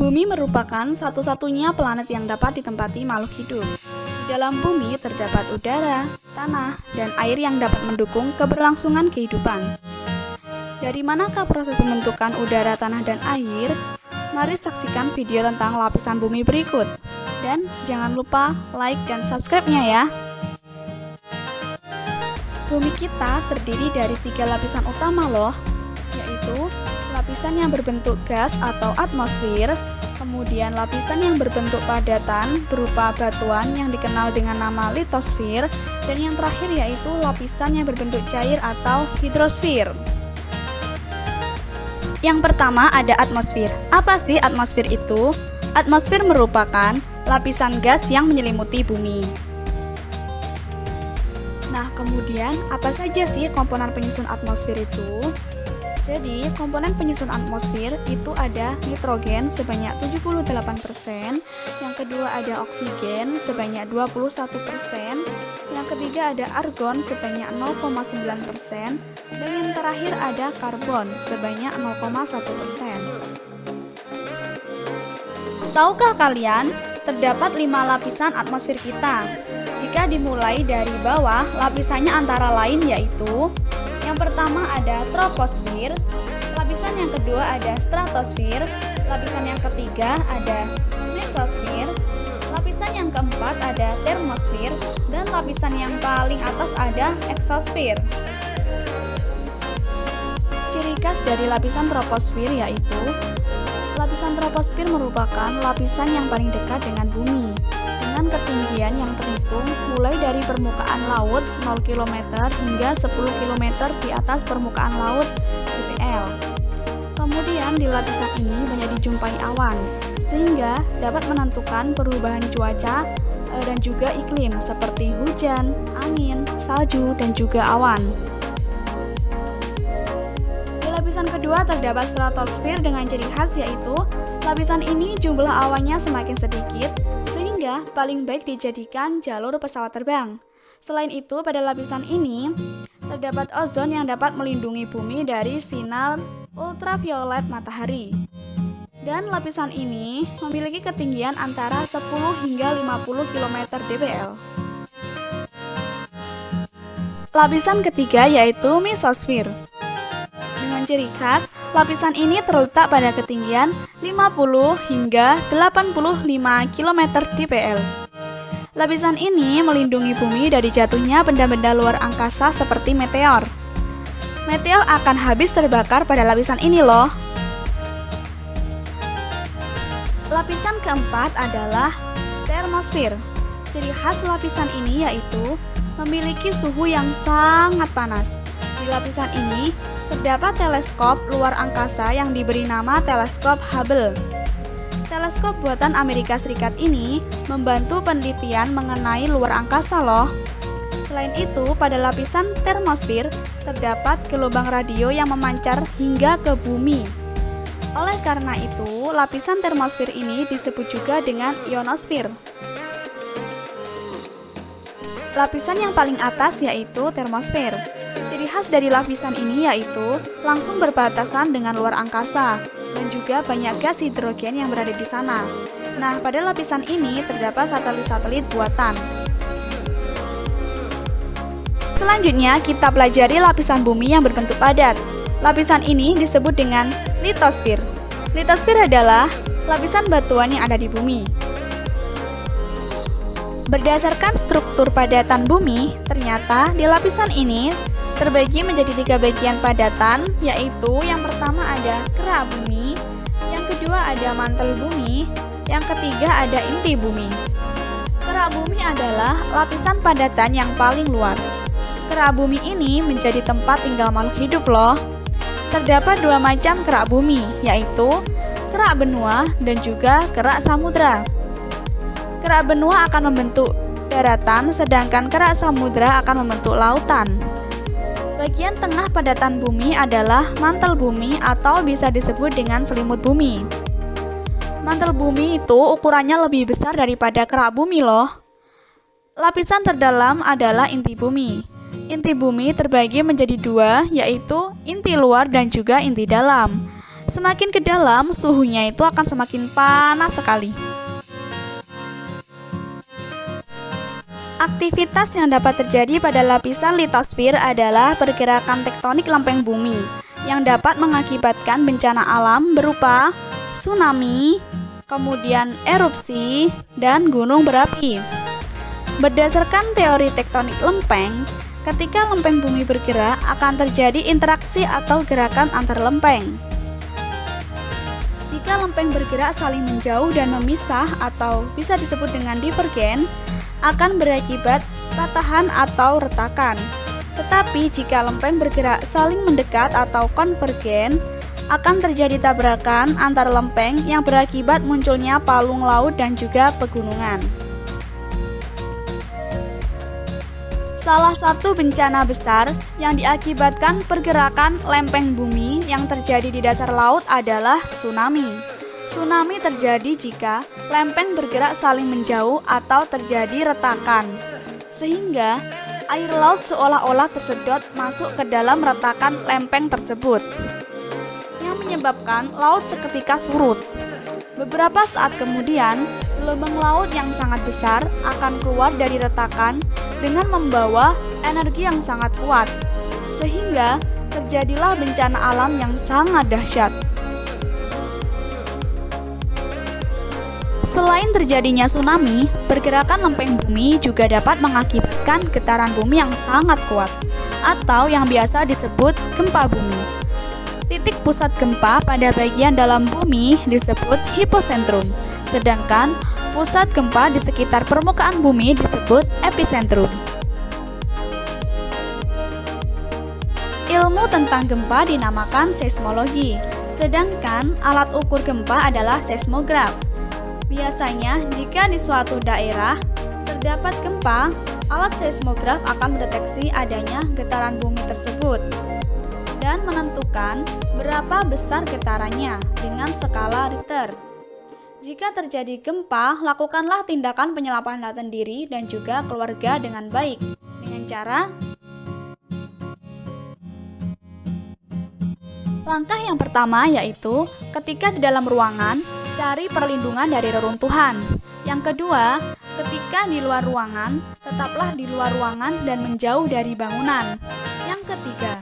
Bumi merupakan satu-satunya planet yang dapat ditempati makhluk hidup. Di dalam bumi terdapat udara, tanah, dan air yang dapat mendukung keberlangsungan kehidupan. Dari manakah proses pembentukan udara, tanah, dan air? Mari saksikan video tentang lapisan bumi berikut. Dan jangan lupa like dan subscribe-nya ya. Bumi kita terdiri dari 3 lapisan utama loh, yaitu lapisan yang berbentuk gas atau atmosfer, kemudian lapisan yang berbentuk padatan berupa batuan yang dikenal dengan nama litosfer, dan yang terakhir yaitu lapisan yang berbentuk cair atau hidrosfer. Yang pertama ada atmosfer. Apa sih atmosfer itu? Atmosfer merupakan lapisan gas yang menyelimuti bumi. Nah, kemudian apa saja sih komponen penyusun atmosfer itu? Jadi, komponen penyusun atmosfer itu ada nitrogen sebanyak 78%, yang kedua ada oksigen sebanyak 21%, yang ketiga ada argon sebanyak 0,9%, dan yang terakhir ada karbon sebanyak 0,1%. Tahukah kalian, terdapat 5 lapisan atmosfer kita? Jika dimulai dari bawah, lapisannya antara lain yaitu yang pertama ada troposfer, lapisan yang kedua ada stratosfer, lapisan yang ketiga ada mesosfer, lapisan yang keempat ada termosfer, dan lapisan yang paling atas ada eksosfer. Ciri khas dari lapisan troposfer yaitu lapisan troposfer merupakan lapisan yang paling dekat dengan bumi, dengan ketinggian yang terhitung mulai dari permukaan laut 0 km hingga 10 km di atas permukaan laut dpl. Kemudian di lapisan ini banyak dijumpai awan, sehingga dapat menentukan perubahan cuaca dan juga iklim seperti hujan, angin, salju, dan juga awan. Di lapisan kedua terdapat stratosfer dengan ciri khas yaitu lapisan ini jumlah awannya semakin sedikit, sehingga paling baik dijadikan jalur pesawat terbang. Selain itu, pada lapisan ini terdapat ozon yang dapat melindungi bumi dari sinar ultraviolet matahari. Dan lapisan ini memiliki ketinggian antara 10 hingga 50 km dpl. Lapisan ketiga yaitu mesosfer. Dengan ciri khas, lapisan ini terletak pada ketinggian 50 hingga 85 km dpl. Lapisan ini melindungi bumi dari jatuhnya benda-benda luar angkasa seperti meteor. Meteor akan habis terbakar pada lapisan ini loh. Lapisan keempat adalah termosfer. Ciri khas lapisan ini yaitu memiliki suhu yang sangat panas. Di lapisan ini terdapat teleskop luar angkasa yang diberi nama teleskop Hubble. Teleskop buatan Amerika Serikat ini membantu penelitian mengenai luar angkasa loh. Selain itu, pada lapisan termosfer terdapat gelombang radio yang memancar hingga ke bumi. Oleh karena itu, lapisan termosfer ini disebut juga dengan ionosfer. Lapisan yang paling atas yaitu termosfer. Ciri khas dari lapisan ini yaitu langsung berbatasan dengan luar angkasa dan juga banyak gas hidrogen yang berada di sana. Nah, pada lapisan ini terdapat satelit-satelit buatan. Selanjutnya, kita pelajari lapisan bumi yang berbentuk padat. Lapisan ini disebut dengan litosfer. Litosfer adalah lapisan batuan yang ada di bumi. Berdasarkan struktur padatan bumi, ternyata di lapisan ini terbagi menjadi 3 bagian padatan, yaitu yang pertama ada kerak bumi, yang kedua ada mantel bumi, yang ketiga ada inti bumi. Kerak bumi adalah lapisan padatan yang paling luar. Kerak bumi ini menjadi tempat tinggal makhluk hidup loh. Terdapat 2 macam kerak bumi, yaitu kerak benua dan juga kerak samudra. Kerak benua akan membentuk daratan, sedangkan kerak samudra akan membentuk lautan. Bagian tengah padatan bumi adalah mantel bumi atau bisa disebut dengan selimut bumi. Mantel bumi itu ukurannya lebih besar daripada kerak bumi loh. Lapisan terdalam adalah inti bumi. Inti bumi terbagi menjadi 2, yaitu inti luar dan juga inti dalam. Semakin ke dalam, suhunya itu akan semakin panas sekali. Aktivitas yang dapat terjadi pada lapisan litosfer adalah pergerakan tektonik lempeng bumi yang dapat mengakibatkan bencana alam berupa tsunami, kemudian erupsi, dan gunung berapi. Berdasarkan teori tektonik lempeng, ketika lempeng bumi bergerak akan terjadi interaksi atau gerakan antar lempeng. Jika lempeng bergerak saling menjauh dan memisah atau bisa disebut dengan divergen, akan berakibat patahan atau retakan. Tetapi jika lempeng bergerak saling mendekat atau konvergen, akan terjadi tabrakan antar lempeng yang berakibat munculnya palung laut dan juga pegunungan. Salah satu bencana besar yang diakibatkan pergerakan lempeng bumi yang terjadi di dasar laut adalah tsunami. Tsunami terjadi jika lempeng bergerak saling menjauh atau terjadi retakan, sehingga air laut seolah-olah tersedot masuk ke dalam retakan lempeng tersebut, yang menyebabkan laut seketika surut. Beberapa saat kemudian, gelombang laut yang sangat besar akan keluar dari retakan dengan membawa energi yang sangat kuat, sehingga terjadilah bencana alam yang sangat dahsyat. Selain terjadinya tsunami, pergerakan lempeng bumi juga dapat mengakibatkan getaran bumi yang sangat kuat, atau yang biasa disebut gempa bumi. Titik pusat gempa pada bagian dalam bumi disebut hipocentrum, sedangkan pusat gempa di sekitar permukaan bumi disebut epicentrum. Ilmu tentang gempa dinamakan seismologi, sedangkan alat ukur gempa adalah seismograf. Biasanya, jika di suatu daerah terdapat gempa, alat seismograf akan mendeteksi adanya getaran bumi tersebut dan menentukan berapa besar getarannya dengan skala Richter. Jika terjadi gempa, lakukanlah tindakan penyelamatan diri dan juga keluarga dengan baik, dengan cara langkah yang pertama yaitu ketika di dalam ruangan, cari perlindungan dari reruntuhan. Yang kedua, ketika di luar ruangan, tetaplah di luar ruangan dan menjauh dari bangunan. Yang ketiga,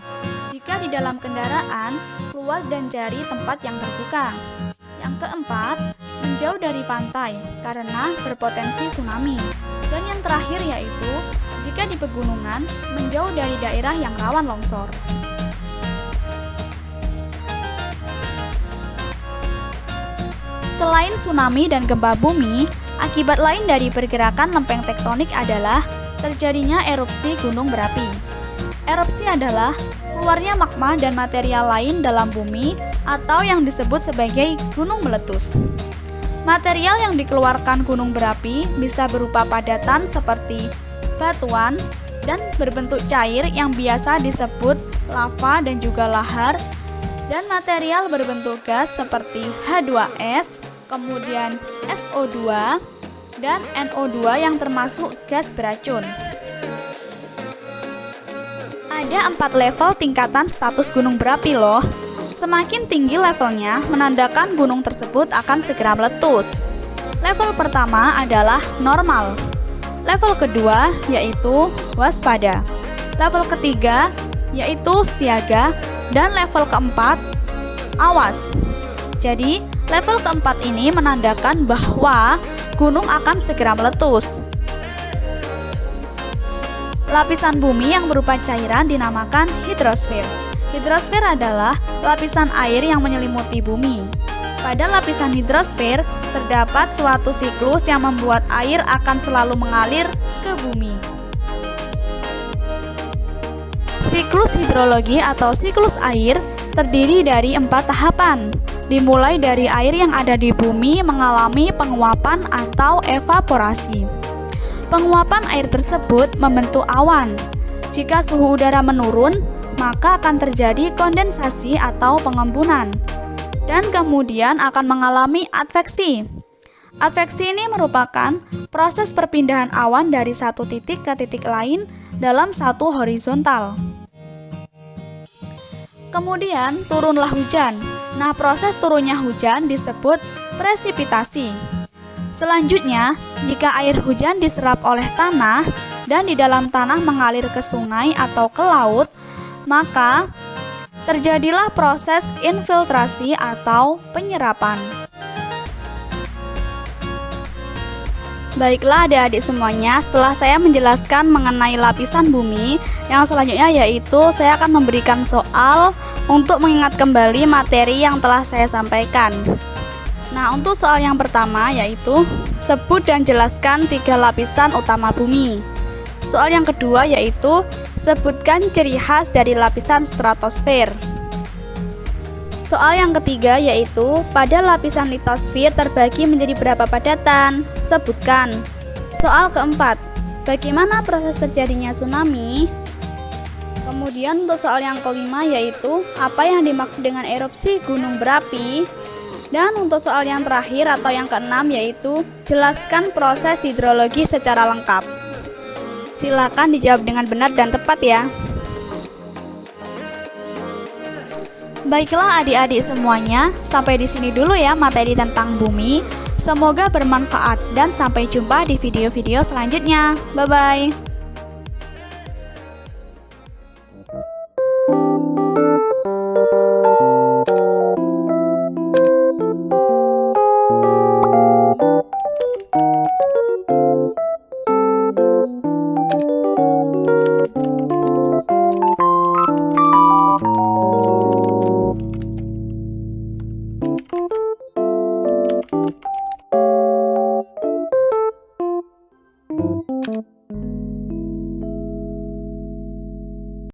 jika di dalam kendaraan, keluar dan cari tempat yang terbuka. Yang keempat, menjauh dari pantai karena berpotensi tsunami. Dan yang terakhir yaitu, jika di pegunungan, menjauh dari daerah yang rawan longsor. Selain tsunami dan gempa bumi, akibat lain dari pergerakan lempeng tektonik adalah terjadinya erupsi gunung berapi. Erupsi adalah keluarnya magma dan material lain dalam bumi atau yang disebut sebagai gunung meletus. Material yang dikeluarkan gunung berapi bisa berupa padatan seperti batuan dan berbentuk cair yang biasa disebut lava dan juga lahar, dan material berbentuk gas seperti H2S, kemudian SO2, dan NO2 yang termasuk gas beracun. Ada 4 level tingkatan status gunung berapi loh. Semakin tinggi levelnya, menandakan gunung tersebut akan segera meletus. Level pertama adalah normal. Level kedua yaitu waspada. Level ketiga yaitu siaga. Dan level keempat, awas. Jadi, level keempat ini menandakan bahwa gunung akan segera meletus. Lapisan bumi yang berupa cairan dinamakan hidrosfer. Hidrosfer adalah lapisan air yang menyelimuti bumi. Pada lapisan hidrosfer, terdapat suatu siklus yang membuat air akan selalu mengalir ke bumi. Siklus hidrologi atau siklus air terdiri dari 4 tahapan, dimulai dari air yang ada di bumi mengalami penguapan atau evaporasi. Penguapan air tersebut membentuk awan. Jika suhu udara menurun, maka akan terjadi kondensasi atau pengembunan, dan kemudian akan mengalami adveksi. Adveksi ini merupakan proses perpindahan awan dari satu titik ke titik lain dalam satu horizontal. Kemudian turunlah hujan. Nah, proses turunnya hujan disebut presipitasi. Selanjutnya, jika air hujan diserap oleh tanah dan di dalam tanah mengalir ke sungai atau ke laut, maka terjadilah proses infiltrasi atau penyerapan. Baiklah adik-adik semuanya, setelah saya menjelaskan mengenai lapisan bumi, yang selanjutnya yaitu saya akan memberikan soal untuk mengingat kembali materi yang telah saya sampaikan. Nah, untuk soal yang pertama yaitu sebut dan jelaskan 3 lapisan utama bumi. Soal yang kedua yaitu sebutkan ciri khas dari lapisan stratosfer. Soal yang ketiga yaitu pada lapisan litosfer terbagi menjadi berapa padatan? Sebutkan. Soal keempat, bagaimana proses terjadinya tsunami? Kemudian untuk soal yang kelima yaitu apa yang dimaksud dengan erupsi gunung berapi? Dan untuk soal yang terakhir atau yang keenam yaitu jelaskan proses hidrologi secara lengkap. Silakan dijawab dengan benar dan tepat ya. Baiklah adik-adik semuanya, sampai di sini dulu ya materi tentang bumi. Semoga bermanfaat dan sampai jumpa di video-video selanjutnya. Bye-bye. Thank you.